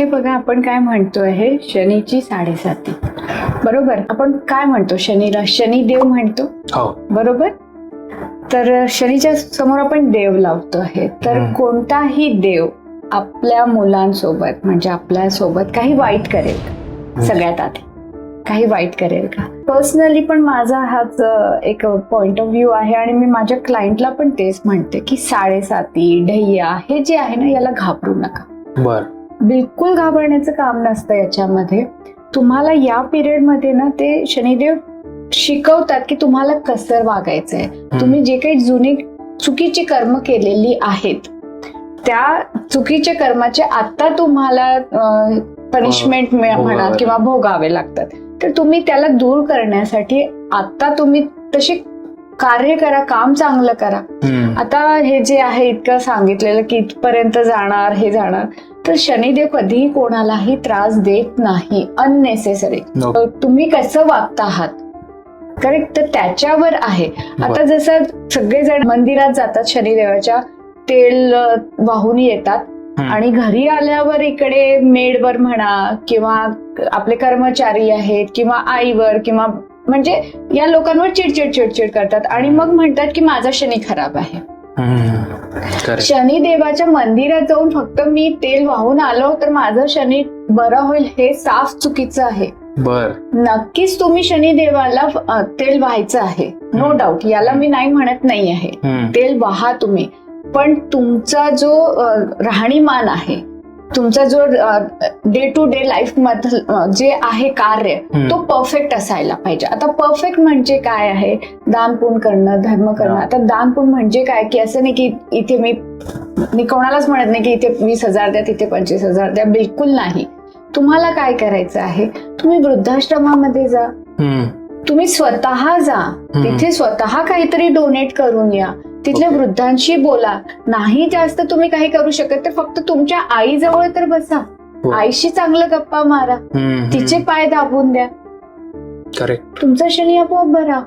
हे बघा, आपण काय म्हणतोय, हे शनीची 7.5 बरोबर. आपण काय म्हणतो शनीला? शनिदेव म्हणतो, बरोबर. तर शनीच्या समोर आपण देव लावतो आहे. तर कोणताही देव आपल्या मुलांसोबत म्हणजे आपल्या सोबत काही वाईट करेल? सगळ्यात आधी काही वाईट करेल का? पर्सनली पण माझा हाच एक पॉइंट ऑफ व्ह्यू आहे आणि मी माझ्या क्लायंटला पण तेच म्हणते की 7.5 ढैया हे जे आहे ना, याला घाबरू नका. बर, बिलकुल घाबरण्याचं काम नसतं याच्यामध्ये. तुम्हाला या पिरियड मध्ये ना ते शनिदेव शिकवतात की तुम्हाला कसं वागायचंय. तुम्ही जे काही जुनी चुकीची कर्म केलेली आहेत त्या चुकीच्या कर्माचे आता तुम्हाला पनिशमेंट म्हणा किंवा भोगावे लागतात. तर तुम्ही त्याला दूर करण्यासाठी आता तुम्ही तसे कार्य करा, काम चांगलं करा. आता हे जे आहे इतकं सांगितलेलं की इथपर्यंत जाणार, हे जाणार, तर शनिदेव कधीही कोणालाही त्रास देत नाही अननेसेसरी. तुम्ही कसं वागता आहात करेक्ट, तर त्याच्यावर आहे. आता जसं सगळेजण मंदिरात जातात, शनिदेवाच्या तेल वाहून येतात आणि घरी आल्यावर इकडे मेडवर म्हणा किंवा आपले कर्मचारी आहेत किंवा आईवर किंवा म्हणजे या लोकांवर चिडचिड करतात आणि मग म्हणतात की माझा शनी खराब आहे. शनिदेवाच्या मंदिरात जाऊन फक्त मी तेल वाहून आलो तर माझं शनी बरं होईल हे साफ चुकीचं आहे. बर, नक्कीच तुम्ही शनिदेवाला तेल व्हायचं आहे, नो डाऊट, याला मी नाही म्हणत नाही आहे. तेल वाहा तुम्ही, पण तुमचा जो राहणीमान आहे, तुमचा जो डे टू डे लाईफ मधलं जे आहे कार्य, तो परफेक्ट असायला पाहिजे. आता परफेक्ट म्हणजे काय आहे? दान पुण्य करणं, धर्म करणं. आता दान पुण्य म्हणजे काय की असं नाही की इथे मी कोणालाच म्हणत नाही की इथे 20,000 द्या, तिथे 25,000 द्या, बिलकुल नाही. तुम्हाला काय करायचं आहे? तुम्ही वृद्धाश्रमामध्ये जा, तुम्ही स्वतः जा, तिथे स्वतः काहीतरी डोनेट करून या, तिथल्या वृद्धांशी बोला. नाही जास्त तुम्ही काही करू शकत तर फक्त तुमच्या आईजवळ तर बसा, आईशी चांगलं गप्पा मारा, तिचे पाय दाबून द्या, करेक्ट, तुमचा शनी आपोआप बरा.